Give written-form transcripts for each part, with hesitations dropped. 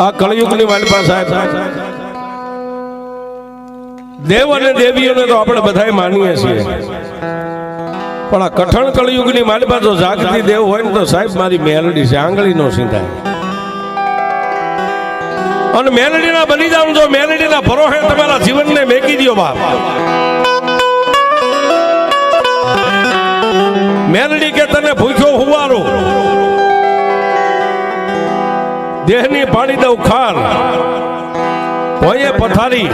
આ કળયુગની માલિકા સાહેબ, દેવ અને દેવીઓને તો આપણે બધાય માનીએ છીએ, પણ આ કઠણ કળયુગની માલિકા જો જાગતી દેવ હોય ને તો સાહેબ મારી મેલડી છે, આંગળી નો સીધાય. અને મેલડીના બની જાવ, જો મેલડીના ભરોસે તમારા જીવનને મેકી દો બાપ. મેલડી કે તને ભૂખ્યો હુવારો, દેહની પાડી દઉં ખાર, ભોયે પથારી,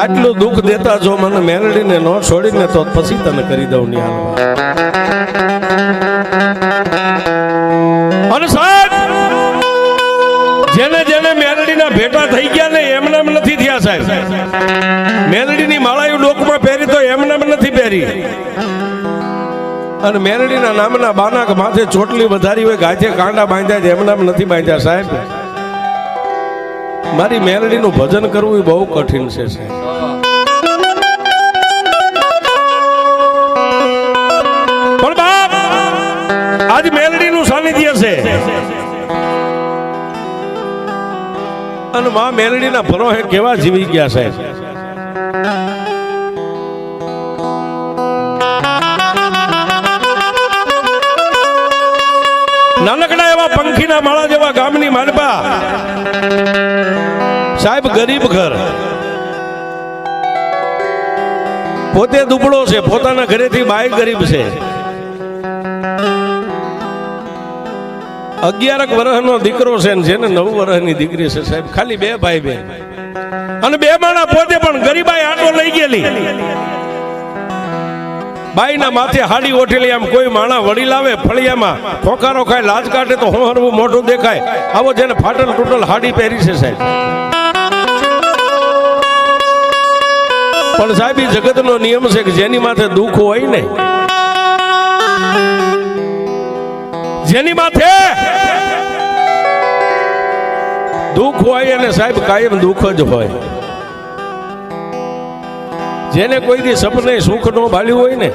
આટલું દુઃખ દેતા જો મને મેલડીને ન છોડીને તો પછી તને કરી દઉં નિહાલ. અને સાહેબ જેને જેને મેલડીના ભેટા થઈ ગયા ને એમને એમ નથી થયા સાહેબ. મેલડીની માળાયું ડોકમાં પહેરી તો એમને એમ નથી પહેરી. અને મેલડીના નામના બાના માથે ચોટલી વધારી હોય, ગાજે કાંડા બાંધ્યા છે, એમના નથી બાંધ્યા સાહેબ. મારી મેલડીનું ભજન કરવું એ બહુ કઠિન છે સાહેબ. પણ બાપ આજ મેલડીનું સાનિધ્ય છે અને માં મેલડીના ભરોસે કેવા જીવી ગયા સાહેબ. નાનકડા એવા પંખીના માળા જેવા ગામની માલપા સાહેબ, ગરીબ ઘર, પોતે દુબળો છે, પોતાના ઘરેથી બાય ગરીબ છે. 11 વર્ષનો દીકરો છે ને જેને 9 વર્ષની દીકરી છે સાહેબ. ખાલી 2 ભાઈ બહેન અને 2 માણા, પોતે પણ ગરીબાઈ આટો લઈ ગયેલી. બાઈના માથે હાડી ઓઠેલી, આમ કોઈ માણા વડીલ આવે ફળિયામાં ખોખારો ખાય, લાજ કાઢે તો હોહરવું મોઢું દેખાય, આવો જેને ફાટલ ટૂટલ હાડી પહેરી છે સાહેબ. પણ સાહેબ જગતનો નિયમ છે કે જેની માથે દુઃખ હોય ને, જેની માથે દુઃખ હોય અને સાહેબ કાયમ દુઃખ જ હોય. જેને કોઈ દી સપને સુખ નો ભાળ્યું હોય ને,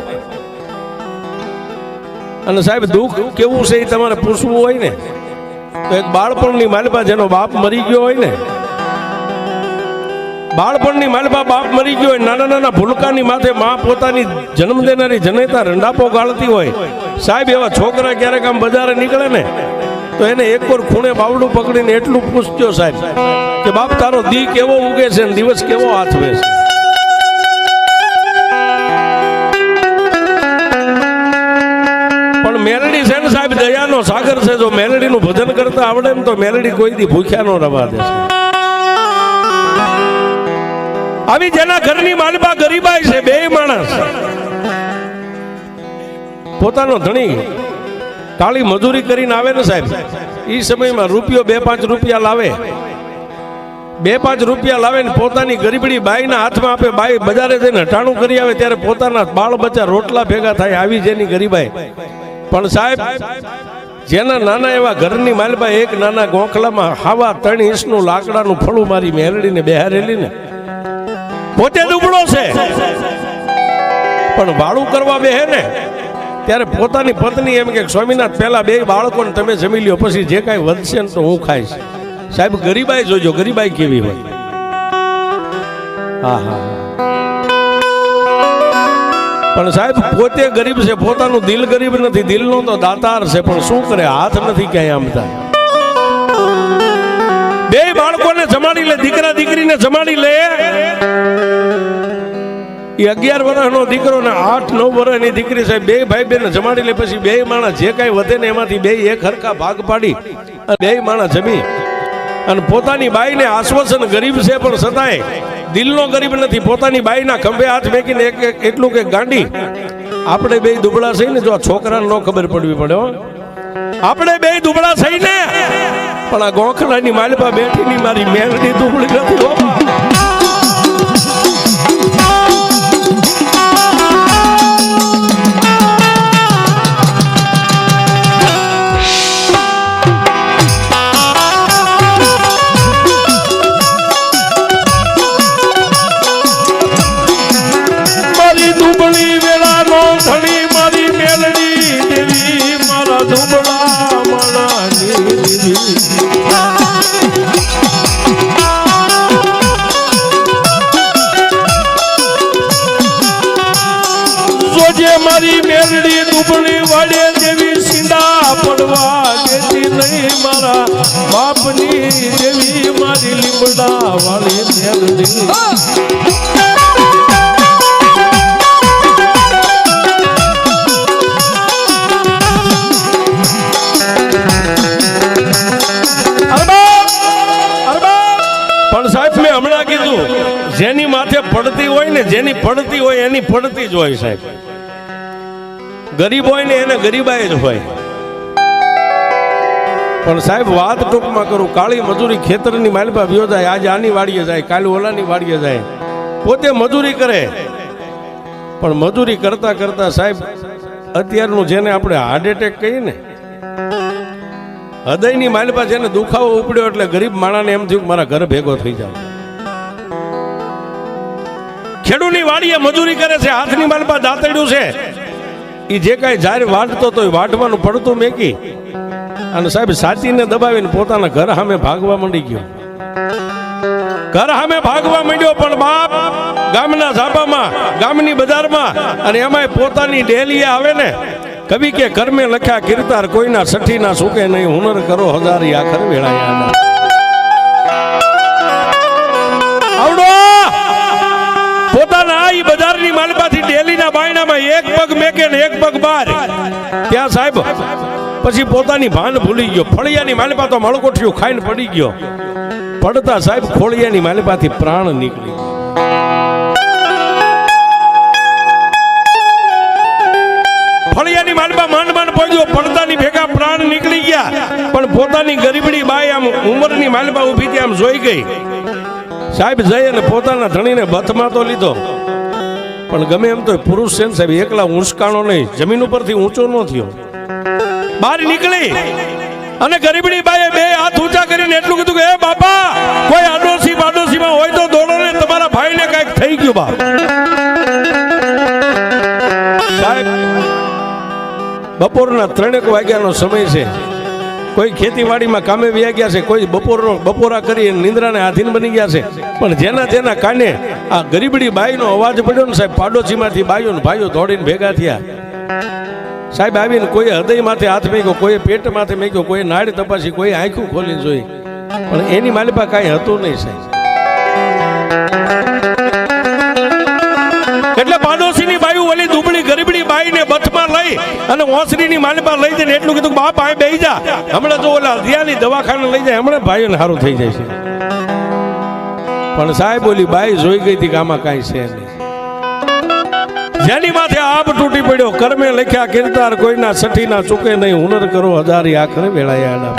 અને સાહેબ દુઃખ કેવું છે એ તમારે પૂછવું હોય ને, તો એક બાળપણની માલપા જેનો બાપ મરી ગયો હોય ને, બાળપણની માલપા બાપ મરી ગયો હોય, નાના નાના ભૂલકાની માથે માં પોતાની જન્મ દેનારી જનેતા રંડાપો ગાળતી હોય સાહેબ. એવા છોકરા ક્યારેક આમ બજારે નીકળે ને તો એને એક વાર ખૂણે બાવડું પકડીને એટલું પૂછજો સાહેબ કે બાપ તારો દી કેવો ઉગે છે ને દિવસ કેવો આથવે છે. પણ મેલડી છે ને સાહેબ દયાનો સાગર છે. જો મેલડીનું ભજન કરતા આવડે ને તો મેલડી કોઈ દી ભૂખ્યા નો રવા દે છે. આવી જેના ઘરની માલપા ગરીબાઈ છે, 2 માણસ, પોતાનો ધણી કાળી મજૂરી કરીને આવે ને સાહેબ, એ સમયમાં રૂપિયો 2-5 રૂપિયા લાવે, 2-5 રૂપિયા લાવે ને પોતાની ગરીબડી બાઈના હાથમાં આપે. બાઈ બજારે જઈને હટાણું કરી આવે ત્યારે પોતાના બાળ બચ્ચા રોટલા ભેગા થાય. આવી જેની ગરીબાઈ. પણ સાહેબ જેના નાના એવા ઘરની માલપા એક નાના ગોખલામાં હાવા 3 ઇંચનું લાકડાનું ફળું મારી મેલડીને બેહારેલી ને, પોતે દુબળો છે પણ વાળું કરવા બેહે ને ત્યારે પોતાની પત્ની એમ કે સ્વામીનાથ પહેલા 2 બાળકોને તમે જમી લ્યો, પછી જે કાંઈ વધશે ને તો હું ખાઈશ. સાહેબ ગરીબાઈ જોજો, ગરીબાઈ કેવી હોય. હા હા. પણ સાહેબ પોતે ગરીબ છે, પોતાનું દિલ ગરીબ નથી, દિલનો તો દાતાર છે, પણ શું કરે, હાથ નથી ક્યાંય આમતા. 2 બાળકોને જમાડી લે, દીકરા દીકરીને જમાડી લે. એ 11 વર્ષનો દીકરો ને 8-9 વર્ષની દીકરી સાહેબ, 2 ભાઈ બહેન જમાડી લે. પછી 2 માણસ જે કાંઈ વધે ને એમાંથી 2 એક હરખા ભાગ પાડી અને 2 માણસ જમી અને પોતાની બાઈને આશ્વાસન, ગરીબ છે પણ છતાંય દિલનો ગરીબ નથી, પોતાની બાઈના ખંભે હાથ મેકીને એટલું કે ગાંડી, આપણે 2 દુબળા થઈ ને, જો આ છોકરાને ન ખબર પડવી પડે, આપણે 2 દુબળા થઈ ને, પણ આ ગોખલાની માલપા બેઠીની મારી મેલડી દુબળી નથી. દુબળા મણાની મારી મેલડી દુબળી વાડે જેવી સીંડા પડવા દેતી નહીં મારા બાપની જેવી મારી લીમડા વાળી મેલડી પણ સાહેબ મેં હમણાં કીધું જેની માથે પડતી હોય ને જેની પડતી હોય એની પડતી જ હોય સાહેબ ગરીબ હોય ને એને ગરીબાઈ જ હોય પણ સાહેબ વાત ટૂંકમાં કરું કાળી મજૂરી ખેતરની માલપા વ્યો જાય આજે આની વાડીએ જાય કાલે ઓલાની વાડીએ જાય પોતે મજૂરી કરે પણ મજૂરી કરતા કરતા સાહેબ અત્યારનું જેને આપણે હાર્ટ એટેક કહીએ ને હૃદયની માલપા જેને દુખાવો ઉપડ્યો એટલે ગરીબ માણાને એમ થયું કે મારા ઘર ભેગો થઈ જાવ ખેડૂની વાડીએ મજૂરી કરે છે હાથની માલપા દાંતડ્યું છે એ જે કાંઈ જારે વાટતો તો વાટવાનું પડતું મેકી અને સાહેબ સાચીને દબાવીને પોતાના ઘર સામે ભાગવા માંડી ગયો ઘર સામે ભાગવા માંડ્યો પણ બાપ ગામના ઝાપામાં ગામની બજારમાં અને એમાંય પોતાની ડેલીએ આવે ને કવિ કે કર્મે લખ્યા કીર્તાર કોઈના સઠી ના સુકે નહીં હુનર કરો હજારી આખર વેળાયા આવડો પોતાના આ બજારની માલપાથી ડેલીના બાયણામાં એક પગ મેકે ને એક પગ બાર ત્યાં સાહેબ પછી પોતાની ભાન ભૂલી ગયો ફળિયાની માલપા તો મળકોઠિયું ખાઈને પડી ગયો પડતા સાહેબ ખોળિયાની માલપાથી પ્રાણ નીકળી ફળિયાની માલપા માંડ માંડ પહોંચ્યો પડતાની ભેગા પ્રાણ નીકળી ગયા પણ પોતાની ગરીબડી બાઈ આમ ઉંમરની માલપા ઊભી ત્યાં આમ જોઈ ગઈ સાહેબ જઈ અને પોતાના ધણીને બથમાં તો લીધો પણ ગમે એમ તો પુરુષ છે ને સાહેબ એકલા ઊંચકાણો નહીં જમીન ઉપરથી ઊંચો ન થયો બહાર નીકળી અને ગરીબડી બાઈએ બે હાથ ઊંચા કરીને એટલું કીધું કે એ બાપા કોઈ આડોશી પાડોશીમાં હોય તો દોડો ને તમારા ભાઈને કઈક થઈ ગયું બાપ સાહેબ બપોરના 3 વાગ્યાનો સમય છે કોઈ ખેતીવાડીમાં કામે વ્યા ગયા છે કોઈ બપોરા કરી નિંદ્રાને આધીન બની ગયા છે પણ જેના જેના કાને આ ગરીબડી બાઈનો અવાજ પડ્યો ને સાહેબ પાડોશીમાંથી બાઈઓ ને ભાઈઓ દોડીને ભેગા થયા સાહેબ આવીને કોઈ હૃદય માથે હાથ મેક્યો કોઈ પેટ માથે મેક્યો કોઈ નાડ તપાસી કોઈ આંખું ખોલીને જોઈ પણ એની માલિપા કાંઈ હતું નહીં સાહેબ એટલે પાડોશીની બાઈ ઓલી દુબળી ગરીબડી બાઈને બથમાં લઈ અને ઓસરીની માલિપા લઈ જઈને એટલું કીધું બાપ આ બેહી જા હમણાં જો ઓલા દિયાની દવાખાને લઈ જાય હમણાં ભાઈઓને સારું થઈ જાય છે પણ સાહેબ ઓલી બાઈ જોઈ ગઈ હતી કે આમાં કાંઈ છે નહીં જેની માથે આબ તૂટી પડ્યો કર્મે લખ્યા કીર્તાર કોઈના સઠી ના ચૂકે નહીં હુનર કરો હજારી આખરે વેળાયા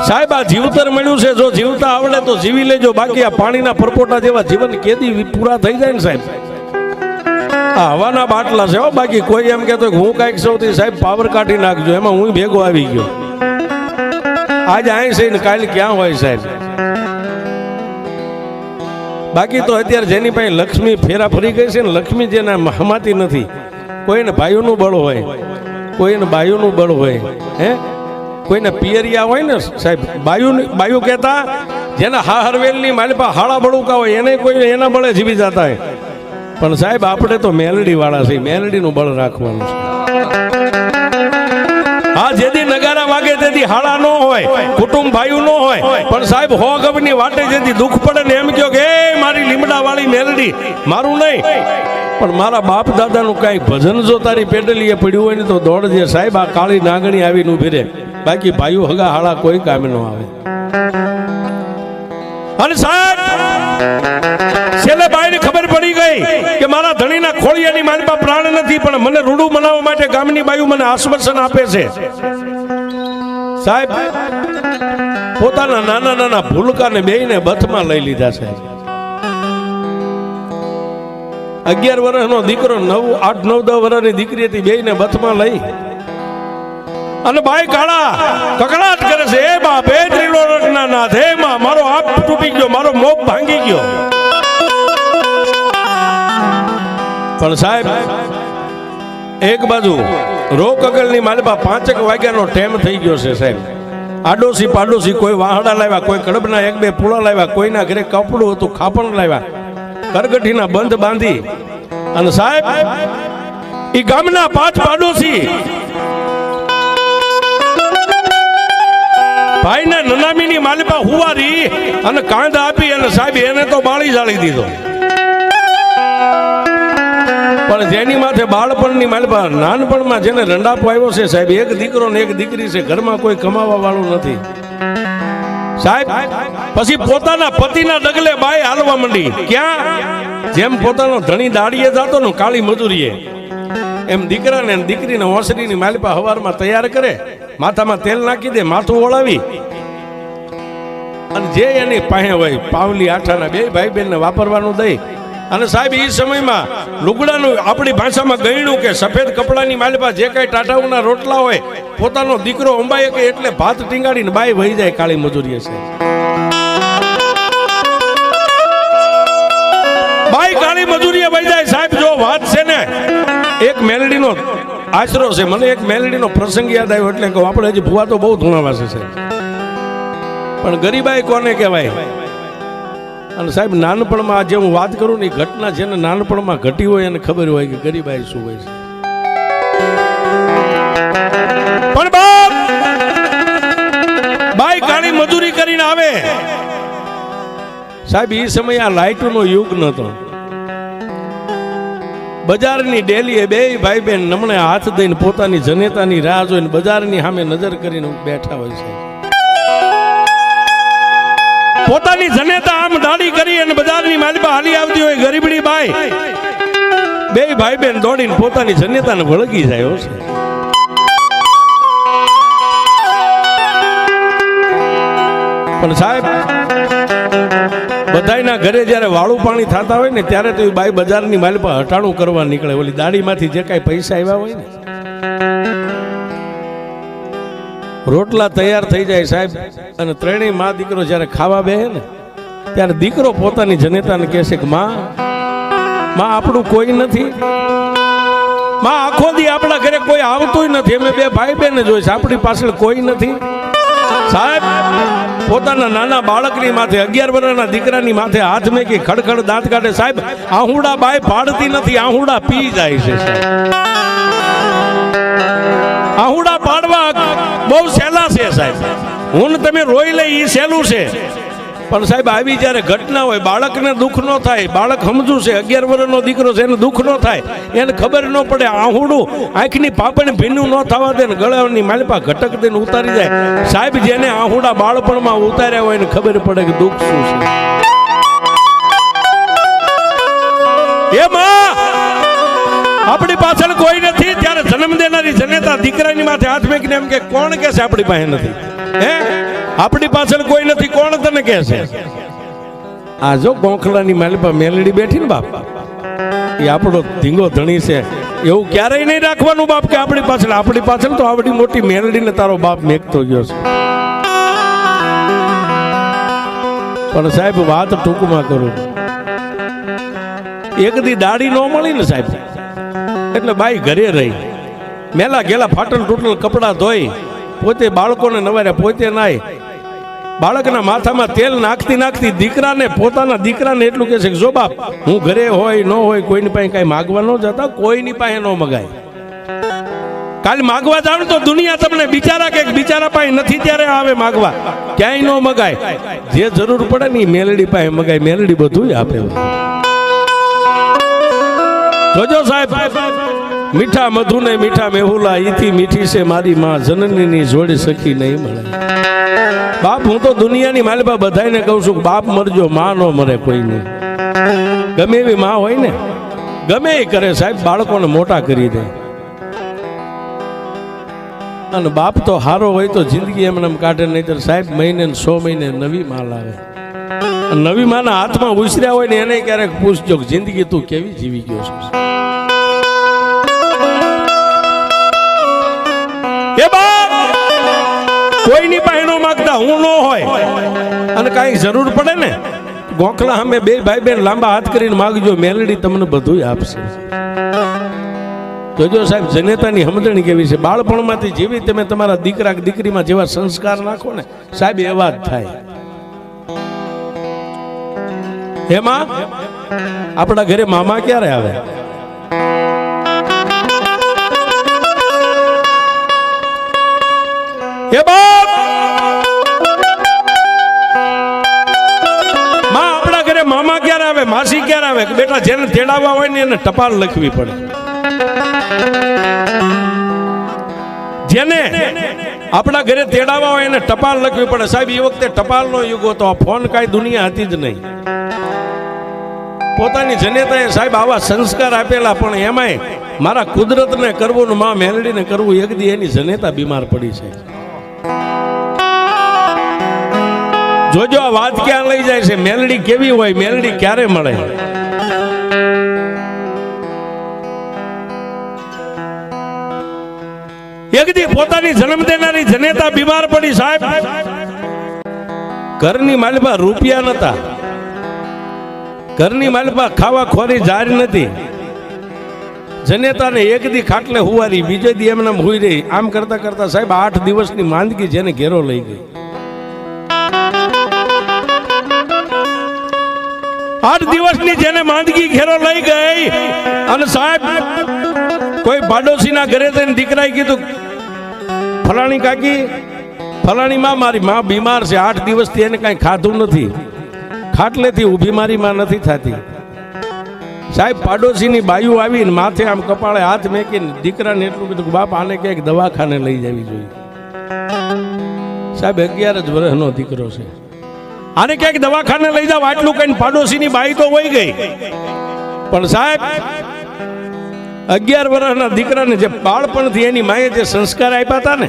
સાહેબ આ જીવતર મળ્યું છે જો જીવતા આવડે તો જીવી લેજો બાકી આ પાણીના પરપોટા જેવા જીવન કેદી પૂરા થઈ જાય ને સાહેબ આ હવાના બાટલા છે બાકી કોઈ એમ કહેતો હું કાંઈક સૌથી સાહેબ પાવર કાઢી નાખજો એમાં હું ભેગો આવી ગયો આજ અહીં છે ને કાલે ક્યાં હોય સાહેબ બાકી તો અત્યારે જેની પાસે લક્ષ્મી ફેરા ફરી ગઈ છે ને લક્ષ્મી જેના હમાતી નથી કોઈને ભાઈઓનું બળ હોય કોઈને બાયુનું બળ હોય હે કોઈને પિયરિયા હોય ને સાહેબ બાયુ કહેતા જેના હાહરવેલની માલિપા હાળા બળુકા હોય એને કોઈ એના બળે જીવી જતા હોય પણ સાહેબ આપણે તો મેલડી વાળા છે મેલડીનું બળ રાખવાનું છે હા જેથી નગારા વાગે તેથી હાળા ન હોય કુટુંબ ભાઈઓ ન હોય પણ સાહેબ હો ગમની વાટે જેથી દુઃખ પડે ને એમ કહો કે એ મારી લીમડા વાળી મેલડી મારું નહીં પણ મારા બાપ દાદાનું કાંઈ ભજન જો તારી પેડલીએ પડ્યું હોય ને તો દોડજે સાહેબ આ કાળી નાગણી આવીને ઉભી રહે બાકી ભાઈઓ હગા હાળા કોઈ કામે ન આવે અને સાહેબ છેલ્લે બાઈને ખબર પડી ગઈ કે મારા ધણીના ખોળિયાની માલપા પ્રાણ નથી પણ મને રૂડું મનાવવા માટે ગામની બાયુ મને આશ્વાસન આપે છે સાહેબ પોતાના નાના નાના ભૂલકાને બેયને બથમાં લઈ લીધા છે 11 વર્ષનો દીકરો 8, 9, 10 વર્ષની દીકરી હતી બેયને બથમાં લઈ અને બાઈ કાળા કકડાટ કરે છે એ બાપ એ ત્રિલોકના નાથ હે માં મારો હાથ તૂટી ગયો મારો મોભ ભાંગી ગયો પણ સાહેબ એક બાજુ રોક અગલની માલપા 5 વાગ્યાનો ટાઈમ થઈ ગયો છે સાહેબ આડોશી પાડોશી કોઈ વાહડા લાવ્યા કોઈ કડબના 1, 2 પૂળા લાવ્યા કોઈના ઘરે કપડું હતું ખાપણ લાવ્યા કરગઠીના બંધ બાંધી અને સાહેબ ઈ ગામના 5 પાડોશી ભાઈને નનામીની માલિપા હુવારી અને કાંદ આપી અને સાહેબ એને તો બાળી જાળી દીધો. પણ જેની માથે બાળપણની માલિપા નાનપણમાં જેને રંડાપો આવ્યો છે સાહેબ, એક દીકરો ને એક દીકરી છે, ઘરમાં કોઈ કમાવા વાળું નથી સાહેબ. પછી પોતાના પતિના ડગલે બાઈ હાલવા માંડી. ક્યાં? જેમ પોતાનો ધણી દાડીએ જતો ને કાળી મજૂરીએ, એમ દીકરાને દીકરીને ઓસરીની માલિપા હવારમાં તૈયાર કરે, માથામાં તેલ નાખી દે, માથું ઓળાવી અને જે એની પાસે હોય પાવલી આઠાના 2 ભાઈ બહેનને વાપરવાનું દઈ. અને સાહેબ એ સમયમાં લુગડાનું આપણી ભાષામાં ગયણું કે સફેદ કપડાની માલિપા જે કાંઈ ટાટાઓના રોટલા હોય પોતાનો દીકરો અંબાએ કે એટલે ભાત ટીંગાડીને બાઈ વહી જાય કાળી મજૂરીએ છે. બાઈ કાળી મજૂરીએ વહી જાય સાહેબ. જો વાત છે ને એક મેલડીનો આશરો છે, મને એક મેલડીનો પ્રસંગ યાદ આવ્યો એટલે કહું. આપણે હજી ભૂવા તો બહુ ધૂણાવાસે છે, પણ ગરીબાઈ કોને કહેવાય? અને સાહેબ નાનપણમાં આજે હું વાત કરું ને, ઘટના છે ને નાનપણમાં ઘટી હોય એને ખબર હોય કે ગરીબાઈ શું હોય છે. પણ બાઈ કાળી મજૂરી કરીને આવે સાહેબ. એ સમય આ લાઈટનો યુગ નતો. બજારની ડેલીએ 2 ભાઈ બહેન નમણે હાથ દઈને પોતાની જનેતાની રાહ જોઈને બજારની સામે નજર કરીને બેઠા હોય છે. પોતાની જનેતા આમ દાઢી કરી અને બજારની માલિપા હાલી આવતી હોય ગરીબડી બાઈ, 2 ભાઈ બહેન દોડીને પોતાની જનેતાને વળગી જાય છે. પણ સાહેબ બધાયના ઘરે જ્યારે વાળું પાણી થતા હોય ને ત્યારે તો એ બાઈ બજારની માલિપા હટાણું કરવા નીકળે. ઓલી દાઢીમાંથી જે કાંઈ પૈસા આવ્યા હોય ને, રોટલા તૈયાર થઈ જાય સાહેબ. અને ત્રણેય માં દીકરો જ્યારે ખાવા બેહે ને ત્યારે દીકરો પોતાની જનેતાને કહે છે કે માં આપણું કોઈ નથી, માં આખો દી આપણા ઘરે કોઈ આવતું નથી, અમે 2 ભાઈ બહેન જ હોય છે, આપણી પાછળ કોઈ નથી. સાહેબ પોતાના નાના બાળકની માથે 11 વર્ષના દીકરાની માથે હાથ મેકી ખડખડ દાંત કાઢે સાહેબ. આહુડા બાઈ પાડતી નથી, આહુડા પી જાય છે સાહેબ. આહુડા પાડવા બહુ સહેલા છે સાહેબ. હું તમે રોઈ લઈ એ સહેલું છે, પણ સાહેબ આવી જ્યારે ઘટના હોય બાળકને દુઃખ ન થાય. બાળક સમજુ છે, 11 વર્ષનો દીકરો છે, એને દુઃખ ન થાય, એને ખબર ન પડે. આહુડું આંખની પાપણ ભીનું ન થવા દે ને ગળાની માલિપા ઘટક દઈને ઉતારી જાય સાહેબ. જેને આહુડા બાળપણમાં ઉતાર્યા હોય એને ખબર પડે કે દુઃખ શું છે. એમાં આપણી પાછળ કોઈ નથી ત્યારે જન્મ દેનારી જનેતા દીકરાની માથે હાથ મેકીને એમ કે કોણ કે છે આપણી પાસે નથી? હે, આપણી પાછળ કોઈ નથી, કોણ તને કહે છે? આ જો ગોખલાની માલિપા મેલડી બેઠી ને બાપ, એ આપણો ધીંગો ધણી છે. એવું ક્યારેય નહીં રાખવાનું બાપ કે આપણી પાછળ તો આવડી મોટી મેલડીને તારો બાપ મેકતો ગયો છે. પણ સાહેબ વાત ટૂંકમાં કરું, એક દી દાઢી ન મળી ને સાહેબ એટલે બાઈ ઘરે રહી. મેલા ગેલા ફાટલ તૂટલ કપડા ધોઈ પોતે બાળકોને નવાર્યા, પોતે નાય, બાળકના માથામાં તેલ નાખતી દીકરાને પોતાના દીકરાને એટલું કહે છે કે જો બાપ હું ઘરે હોય ન હોય કોઈની પાસે કઈ માગવા ન જતા, કોઈની પાસે ન મગાય. કાલે માગવા જાવ તો દુનિયા તમને બિચારા પાસે નથી ત્યારે આવે માગવા, ક્યાંય ન મગાય. જે જરૂર પડે ને મેલડી પાસે મગાય, મેલડી બધું આપે. જોજો સાહેબ મીઠા મધુ ને મીઠા મેહુલા, ઈથી મીઠી છે મારી માં, જનનીની જોડે સખી નહીં મળે. બાપ હું તો દુનિયાની માલિપા બધાને કહું છું કે બાપ મરજો, માં નો મરે કોઈ નહીં. ગમે એવી માં હોય ને ગમે એ કરે સાહેબ, બાળકોને મોટા કરી દે. અને બાપ તો હારો હોય તો જિંદગી એમને કાઢે, નહીતર સાહેબ મહિને 100 મહિને નવી માં લાવે. નવી માના હાથમાં ઉછર્યા હોય ને એને ક્યારેક પૂછજો કે જિંદગી તું કેવી જીવી ગયો છે. એ બાપ કોઈની પાસે નો માંગતા, હું ન હોય અને કાંઈ જરૂર પડે ને ગોખલા અમે 2 ભાઈ બહેન લાંબા હાથ કરીને માગજો, મેલડી તમને બધું આપશે. જોજો સાહેબ જનેતાની સમજણી કેવી છે. બાળપણમાંથી જેવી તમે તમારા દીકરા કે દીકરીમાં જેવા સંસ્કાર નાખો ને સાહેબ એવા જ થાય. એમાં આપણા ઘરે મામા ક્યારે આવે? એ બાપ માં આપણા ઘરે મામા ક્યારે આવે, માસી ક્યારે આવે? કે બેટા જેને તેડાવવા હોય ને એને ટપાલ લખવી પડે. જેને આપણા ઘરે તેડાવવા હોય એને ટપાલ લખવી પડે. સાહેબ એ વખતે ટપાલનો યુગ હતો, આ ફોન કાંઈ દુનિયા હતી જ નહીં. પોતાની જનેતાએ સાહેબ આવા સંસ્કાર આપેલા, પણ એમાંય મારા કુદરતને કરવું ને માં મેલડીને કરવું. એક દી એની જનેતા બીમાર પડી છે. જોજો આ વાત ક્યાં લઈ જાય છે. મેલડી કેવી હોય, મેલડી ક્યારે મળે. એક દી પોતાની જન્મ દેનારી જનેતા બીમાર પડી. સાહેબ ઘરની માલપા રૂપિયા નતા, ઘરની માલપા ખાવા ખોરી જારી નથી. જનેતાને એક દી ખાટલે હુવારી, બીજે દી એમને હુઈ રહી. આમ કરતા કરતા સાહેબ 8 દિવસની માંદગી જેને ઘેરો લઈ ગઈ. 8 દિવસની જેને માંદગી ઘેરો લઈ ગઈ. અને સાહેબ કોઈ પાડોશીના ઘરે જઈને દીકરાએ કીધું, ફલાણી કાકી, ફલાણી માં મારી માં બીમાર છે, 8 દિવસથી એને કાંઈ ખાધું નથી, ખાટલેથી ઊભી મારી માં નથી થતી. સાહેબ પાડોશીની બાયુ આવીને માથે આમ કપાળે હાથ મેકીને દીકરાને એટલું કીધું કે બાપ આને ક્યાંક દવાખાને લઈ જવી જોઈએ. સાહેબ 11 જ વર્ષનો દીકરો છે, આને ક્યાંક દવાખાને લઈ જાવ. આટલું કઈ પાડોશીની બાઈ તો વહી ગઈ. પણ સાહેબ 11 વર્ષના દીકરાને જે બાળપણથી એની માએ જે સંસ્કાર આપ્યા હતા ને,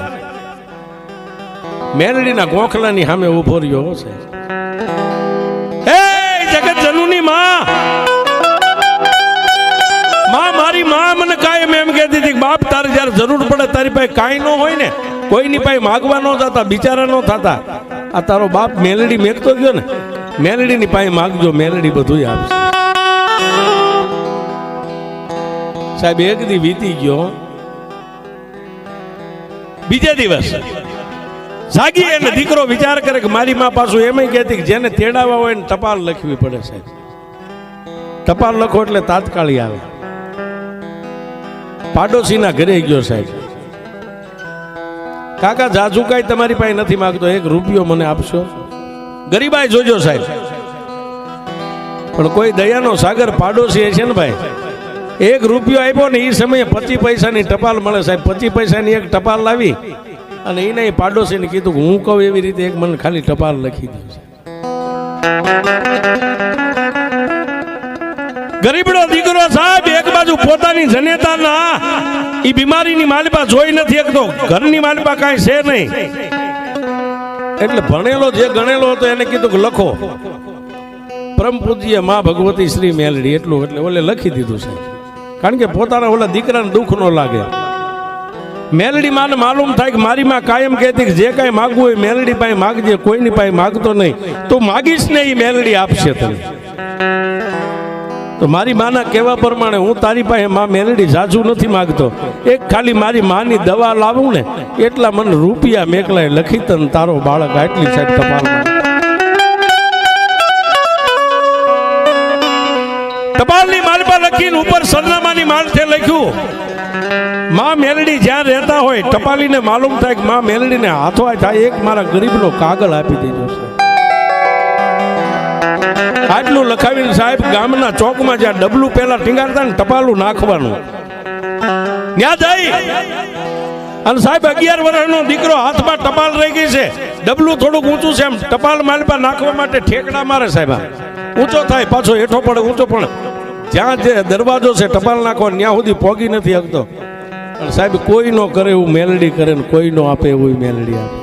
મેલડીના ગોખલાની સામે ઉભો રહ્યો છે. હે જગત જનુની માં, મારી માં મને કાયમ એમ કહેતી હતી કે બાપ તારે જયારે જરૂર પડે તારી પાસે કાંઈ ન હોય ને, કોઈની પાસે માગવા ન જતા, બિચારા ન થતા. આ તારો બાપ મેલડી મેકતો ગયો ને, મેલડીની પાસે માગજો, મેલડી બધું આપશે. સાહેબ એક દી વીતી ગયો, બીજે દિવસ જાગી અને દીકરો વિચાર કરે કે મારી માં પાછું એમ કહેતી કે જેને તેડાવવા હોય ને ટપાલ લખવી પડે. સાહેબ ટપાલ લખો એટલે તાત્કાલિક આવે. પાડોશીના ઘરે ગયો. સાહેબ કાકા જાજુ કાંઈ તમારી પાસે નથી માંગતો, 1 રૂપિયો મને આપશો? ગરીબાઈ જોજો સાહેબ, પણ કોઈ દયાનો સાગર પાડોશી છે ને ભાઈ. 1 રૂપિયો આપ્યો ને એ સમયે 25 પૈસાની ટપાલ મળે. સાહેબ 25 પૈસાની એક ટપાલ લાવી અને એને પાડોશીને કીધું કે હું કહું એવી રીતે એક મને ખાલી ટપાલ લખી દઉં. ગરીબડો દીકરો સાહેબ એક બાજુ પોતાની જનેતાના ઈ બીમારીની માલિપા જોઈ નથી શકતો, ઘરની માલિપા કાંઈ છે નહીં. એટલે ભણેલો જે ગણેલો હતો એને કીધું કે લખો પરમ પૂજ્ય માં ભગવતી શ્રી મેલડી, એટલું એટલે ઓલે લખી દીધું છે. કારણ કે પોતાના ઓલા દીકરાને દુઃખ ન લાગે. મેલડી માને માલુમ થાય કે મારી માં કાયમ કહેતી કે જે કાંઈ માગવું હોય મેલડી પાસે માગજે, કોઈની પાસે માગતો નહીં. તું માગીશ ને એ મેલડી આપશે તને. તો મારી માના કહેવા પ્રમાણે હું તારી પાસે માં મેલડી જાજુ નથી માગતો, એક ખાલી મારી માની દવા લાવું ને એટલા મને રૂપિયા મેકલાય લખી તને તારો બાળક આટલી સાહેબ ટપાલમાં. ટપાલની માલપા લખીને ઉપર સરનામાની માળખે લખ્યું માં મેલડી જ્યાં રહેતા હોય ટપાલીને માલુમ થાય કે માં મેલડીને હાથો થાય એક મારા ગરીબનો કાગળ આપી દીધો છે. આટલું લખાવીને સાહેબ ગામના ચોકમાં જ્યાં ડબલું પેલા ટીંગાડતા ને ટપાલું નાખવાનું ત્યાં જઈ અને સાહેબ 11 વર્ષનો દીકરો હાથમાં ટપાલ રહી ગઈ છે, ડબલું થોડુંક ઊંચું છે, એમ ટપાલ માલપા નાખવા માટે ઠેકડા મારે સાહેબ. ઊંચો થાય પાછો હેઠો પડે, ઊંચો પણ જ્યાં જે દરવાજો છે ટપાલ નાખવા ત્યાં સુધી પોગી નથી શકતો. અને સાહેબ કોઈ નો કરે એવું મેલડી કરે ને કોઈ નો આપે એવું મેલડી આપે.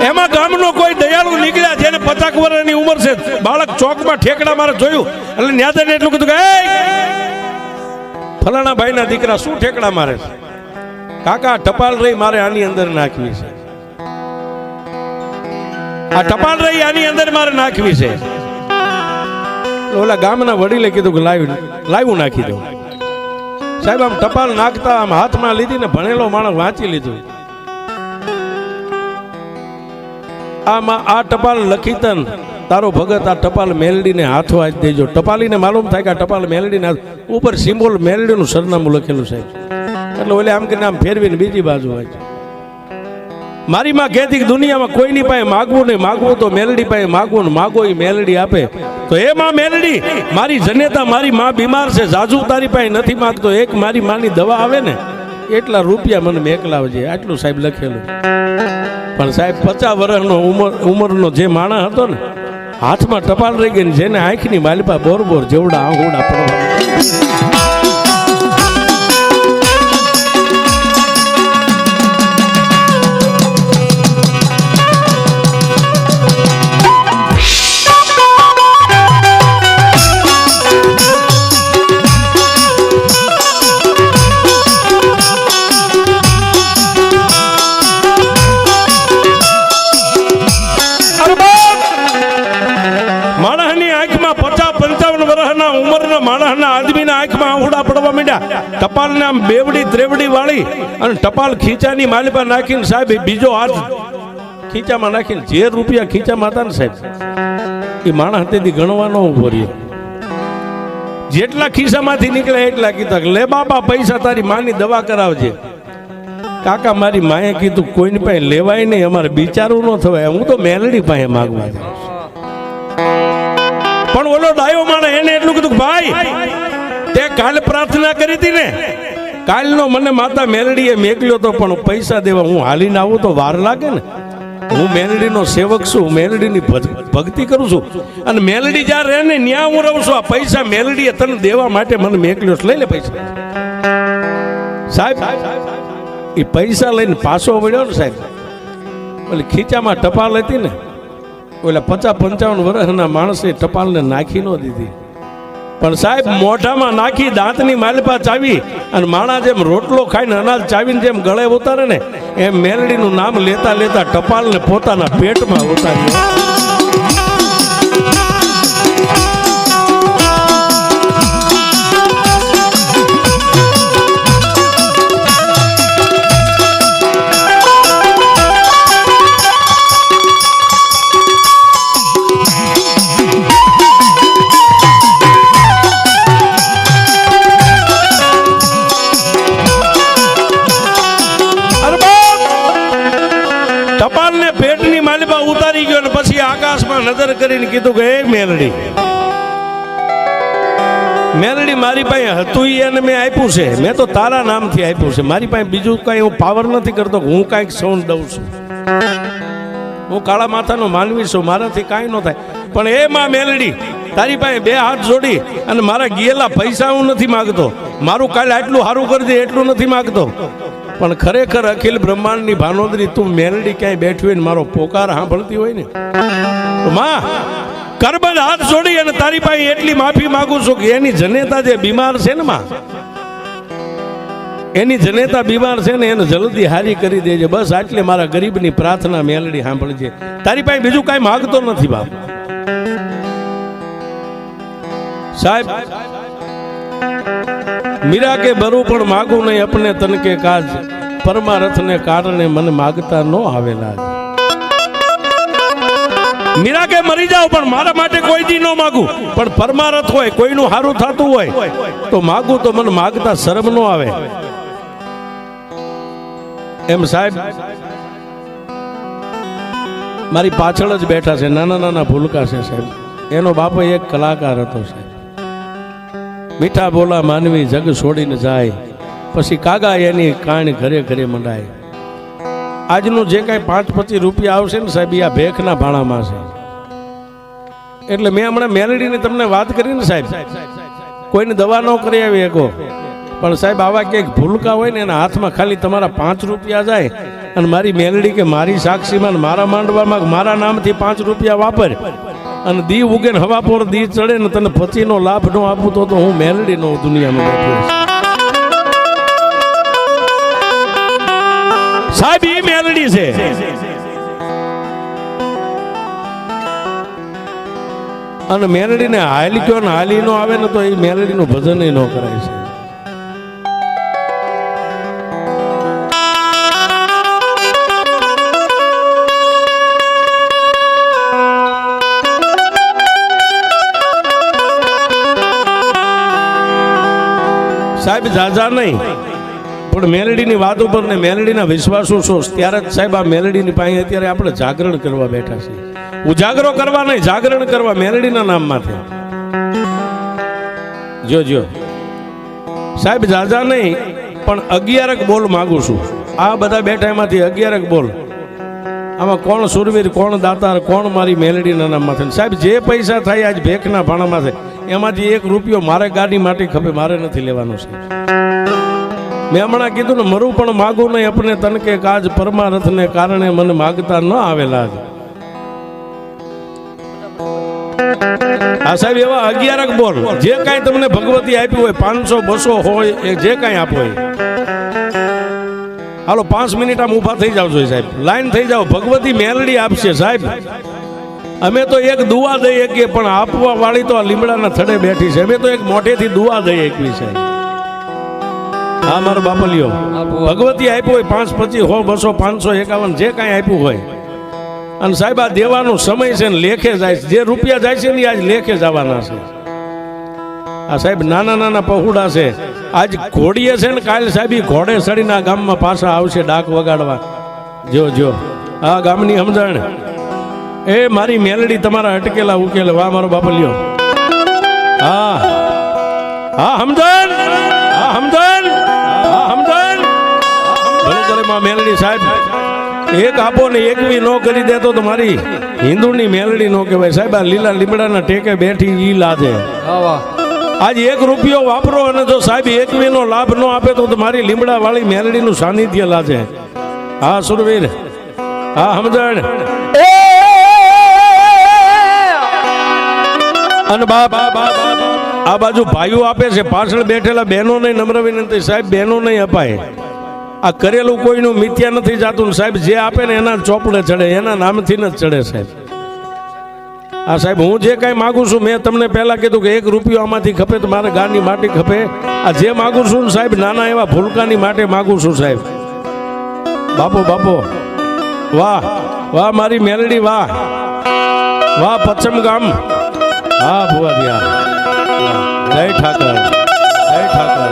એમાં ગામનો કોઈ દયાળુ નીકળ્યા જેને 50 વર્ષની ઉંમર છે, બાળક ચોકમાં ઠેકડા મારે જોયું એટલે ન્યાદાને એટલું કીધું કે ફલાણા ભાઈના દીકરા શું ઠેકડા મારે છે? કાકા ટપાલ રહી મારે આની અંદર નાખવી છે, આ ટપાલ રહી આની અંદર મારે નાખવી છે. ઓલા ગામના વડીલે કીધું કે લાવ્યું નાખી દઉં. સાહેબ આમ ટપાલ નાખતા આમ હાથમાં લીધી ને ભણેલો માણસ વાંચી લીધું. આમાં આ ટપાલ લખી તન તારો ભગત આ ટપાલ મેલડીને હાથો આજ દેજો. ટપાલીને માલુમ થાય કે આ ટપાલ મેલડીને ઉપર સિમ્બોલ મેલડીનું સરનામું લખેલું સાહેબ. એટલે ઓલે આમ કરીને આમ ફેરવીને બીજી બાજુ હોય છે. મારી માં કહેતી કે દુનિયામાં કોઈની પાસે માગવું નહીં, માગવું તો મેલડી પાસે માગવું ને માગો એ મેલડી આપે. તો એ માં મેલડી મારી જનેતા, મારી માં બીમાર છે, જાજુ તારી પાસે નથી માગતો, એક મારી માની દવા આવે ને એટલા રૂપિયા મને મેકલાવજે, આટલું સાહેબ લખેલું. પણ સાહેબ 50 વર્ષનો ઉંમરનો જે માણસ હતો ને, હાથમાં ટપાલ રહી ગઈ, જેને આંખની માલિપા બોર બોર જેવડા આંગુડા પડવા. ટપાલ ને આમ બેવડી ત્રેવડી વાળી અને ટપાલ ખીચાની માલિપા નાખીને સાહેબ બીજો હાથ ખીચામાં નાખીને જે રૂપિયા ખીચામાં હતા ને સાહેબ એ માણસ તેથી ગણવાનો ઉભો રહ્યો. જેટલા ખિસ્સામાંથી નીકળે એટલા કીધા લે બાબા પૈસા તારી માની દવા કરાવજે. કાકા મારી માએ કીધું કોઈની પાસે લેવાય નહીં, અમારે બિચારું ન થવાય, હું તો મેલડી પાસે માગવા જાઉં. પણ ઓલો ડાયો માણસ એને એટલું કીધું ભાઈ તે કાલે પ્રાર્થના કરી હતી ને, કાલનો મને માતા મેલડીએ મેકલ્યો તો, પણ પૈસા દેવા હું હાલીને આવું તો વાર લાગે ને. હું મેલડીનો સેવક છું, મેલડીની ભક્તિ કરું છું, અને મેલડી જ્યાં રહે ને ત્યાં હું રહું છું. આ પૈસા મેલડીએ તને દેવા માટે મને મેકલ્યો, લઈ લે પૈસા. સાહેબ એ પૈસા લઈને પાછો વળ્યો ને સાહેબ, ઓલી ખીચામાં ટપાલ હતી ને, ઓલા 50-55 વર્ષના માણસે ટપાલને નાખી ન દીધી, પણ સાહેબ મોઢામાં નાખી દાંતની માલિપા ચાવી અને માણા જેમ રોટલો ખાઈને અનાજ ચાવીને જેમ ગળે ઉતારે ને એમ મેલડીનું નામ લેતા લેતા ટપાલને પોતાના પેટમાં ઉતાર્યો. નજર કરીને કીધું કે એ મેલડી, મેલડી મારી પાસે હતું એને મેં આપ્યું છે, મેં તો તારા નામથી આપ્યું છે, મારી પાસે બીજું કઈ હું પાવર નથી કરતો, હું કાંઈક સૌન દઉં છું, હું કાળા માથાનો માનવી છું, મારાથી કાંઈ ન થાય. પણ એ માં મેલડી તારી પાસે 2 હાથ જોડી અને મારા ગયેલા પૈસા હું નથી માગતો, મારું કાલે આટલું સારું કરજે એટલું નથી માગતો, પણ ખરેખર અખિલ બ્રહ્માંડની ભાનોદરી તું મેલડી ક્યાંય બેઠી હોય ને મારો પોકાર સાંભળતી હોય ને તો માં કરબંધ હાથ જોડી અને તારી પાસે એટલી માફી માંગુ છું કે એની જનેતા જે બીમાર છે ને માં, એની જનેતા બીમાર છે ને એને જલ્દી હારી કરી દેજે, બસ આટલે મારા ગરીબની પ્રાર્થના મેલડી સાંભળજે, તારી પાસે બીજું કાંઈ માગતો નથી બાપ. સાહેબ મીરા કે બરું પણ માગું નહીં અપને તન કે કાજ, પરમારથ ને કારણે મને માગતા નો આવેલા. મીરા કે મરી જાવ પણ મારા માટે કોઈ દી નો માગું, પણ પરમારથ હોય કોઈનું સારું થતું હોય તો માગું તો મને માગતા શરમ નો આવે. એમ સાહેબ મારી પાછળ જ બેઠા છે નાના નાના ભૂલકા છે સાહેબ, એનો બાપો એક કલાકાર હતો સાહેબ. મીઠા બોલા માનવી જગ છોડીને જાય, પછી કાગા એની કાણ ઘરે ઘરે મંડાય. આજનું જે કાંઈ 5-25 રૂપિયા આવશે ને સાહેબ આ ભેખના ભાણામાં છે. એટલે મેં હમણાં મેલડીની તમને વાત કરી ને સાહેબ, કોઈને દવા ન કરી આવી એકો, પણ સાહેબ આવા ક્યાંક ભૂલકા હોય ને એના હાથમાં ખાલી તમારા 5 રૂપિયા જાય અને મારી મેલડી કે મારી સાક્ષીમાં મારા માંડવામાં મારા નામથી 5 રૂપિયા વાપર અને દી ઉગે ને હવા પર દી ચડે ને તને પછીનો લાભ ન આપું તો હું મેલડી નો દુનિયામાં બેઠો સાહેબ. એ મેલડી છે અને મેલડી ને હાલી કયો ને હાલી નો આવે ને તો એ મેલડી નું ભજન ન કરાય છે. સાહેબ જાજા નહીં પણ મેલડીની વાત ઉપર ને મેલડીના વિશ્વાસો છો ત્યારે જ સાહેબ આ મેલડીની પાસે અત્યારે આપણે જાગરણ કરવા બેઠા છીએ. ઉજાગરો કરવા નહીં, જાગરણ કરવા મેલડીના નામમાંથી. જો સાહેબ જાજા નહીં પણ 11 બોલ માગું છું. આ બધા બેઠા એમાંથી 11 બોલ. આમાં કોણ સુરવીર, કોણ દાતાર, કોણ મારી મેલડીના નામમાં થાય. સાહેબ જે પૈસા થાય આજ ભેખના ભાણામાં છે એમાંથી 1 રૂપિયો મારે ગાડી માટે ખપે, મારે નથી લેવાનો છે. મેં હમણાં કીધું ને, મરું પણ માગું નહીં અપને તન કે કાજ, પરમારથને કારણે મને માગતા ન આવેલા. આ સાહેબ એવા 11 બોલ જે કાંઈ તમને ભગવતી આપ્યું હોય, 500 200 હોય, એ જે કાંઈ આપો હોય. હાલો 5 મિનિટ આમ ઊભા થઈ જાવ છો સાહેબ, લાઈન થઈ જાવ. ભગવતી મેલડી આપશે સાહેબ. અમે તો એક દુઆ દઈએ કે પણ આપવા વાળી તો આ લીમડાના થડે બેઠી છે. અમે તો એક મોઢેથી દુઆ દઈએ એકવી છે. હા મારો બાપલિયો, ભગવતી આપ્યું હોય 5 25 100 200 500 51 જે કાંઈ આપ્યું હોય. અને સાહેબ આ દેવાનો સમય છે ને લેખે જાય છે. જે રૂપિયા જાય છે ને આજ લેખે જવાના છે. આ સાહેબ નાના નાના પહોળા છે. આજ ઘોડીએ છે ને કાલે સાહેબ ઘોડે સડીને આ ગામમાં પાછા આવશે ડાક વગાડવા. જો આ ગામની સમજણ એ મારી મેલડી તમારા અટકેલા ઉકેલે. વાહ મારો બાપલિયો. હા સમજણ, ભલે કરે માં મેલડી સાહેબ. એક આપો ને એકવી નો કરી દેતો તો મારી હિન્દુની મેલડી નો કહેવાય સાહેબ. આ લીલા લીમડાના ટેકે બેઠી ઈ લાજે. આજ 1 રૂપિયો વાપરો અને જો સાહેબ એકવી નો લાભ નો આપે તો મારી લીમડા વાળી મેલડી નું સાનિધ્ય લાજે. હા સુરવીર, હા સમજણ. અને બાપ આ બાજુ ભાઈઓ આપે છે, પાછળ બેઠેલા બહેનો નહીં. નમ્ર વિનંતી સાહેબ, બહેનો નહીં અપાય. આ કરેલું કોઈનું મિથ્યા નથી જાતું. સાહેબ જે આપે ને એના ચોપડે ચડે, એના નામથી જ ચડે સાહેબ. આ સાહેબ હું જે કાંઈ માગું છું, મેં તમને પહેલા કીધું કે 1 રૂપિયો આમાંથી ખપે તો મારે ગાની માટી ખપે. આ જે માગું છું ને સાહેબ, નાના એવા ભૂલકાની માટે માગું છું સાહેબ. બાપો વાહ મારી મેલડી, વાહ પચ્છમ ગામ. હા ભુવાજી, જય ઠાકર, જય ઠાકર.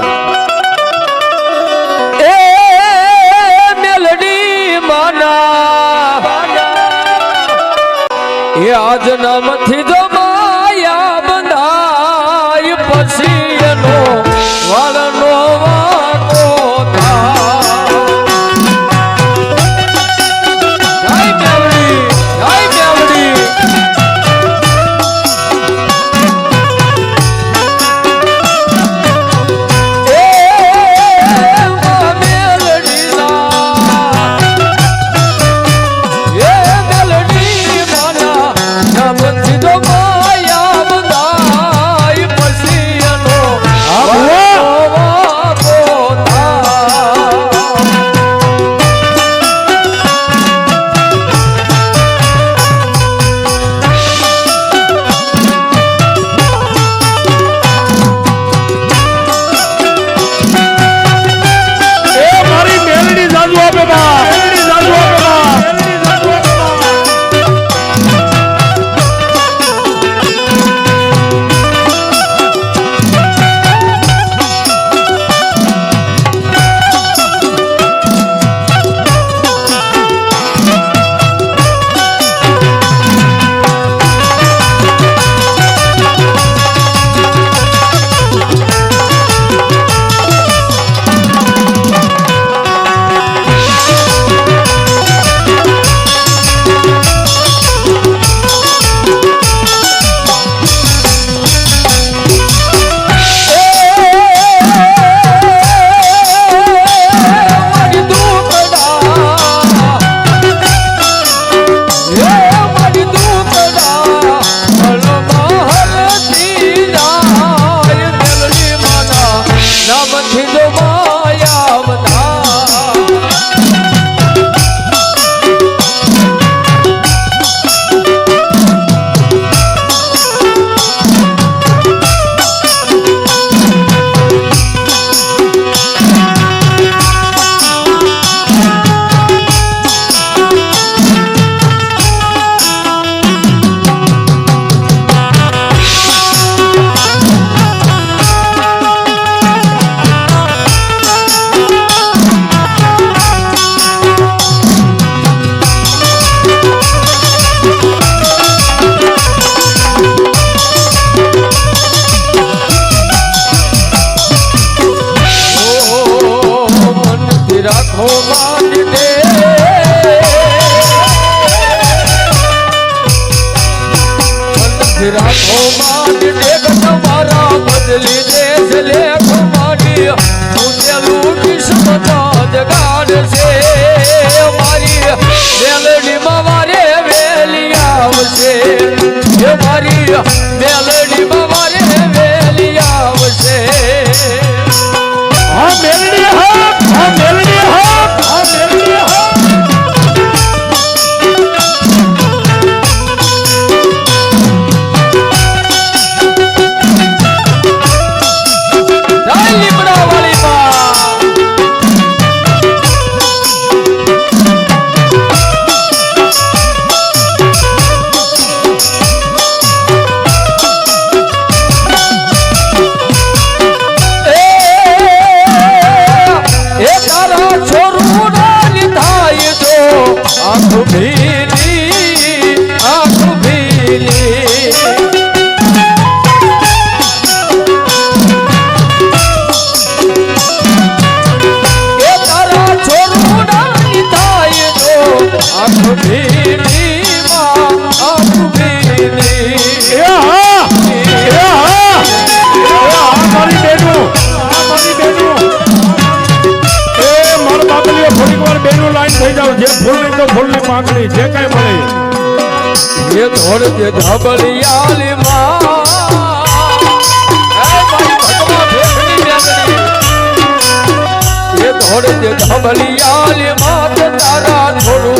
એ આજ નામથી જો માયા બંધાય પછી એનો વાળનો વાતો થાય. જય મેલડી, જય મેલડી. રાખો માંડે રાખો માંડે તમારા બદલી દેશ લેખ માંડી ઉતેલું કિસ્મત જગાડ છે મારી મેલડીમાં મારે વેલી આવશે મારી મેલડીમાં મારે વેલી આવશે હા મેલડી હા મેલડી હા મેલડી હા ફૂલની પાંખડી જે કઈ મળે એ ધોળ જે ધબલિયાલી માં એ ધોળ જે ધબલિયાલી માં તારા થોડું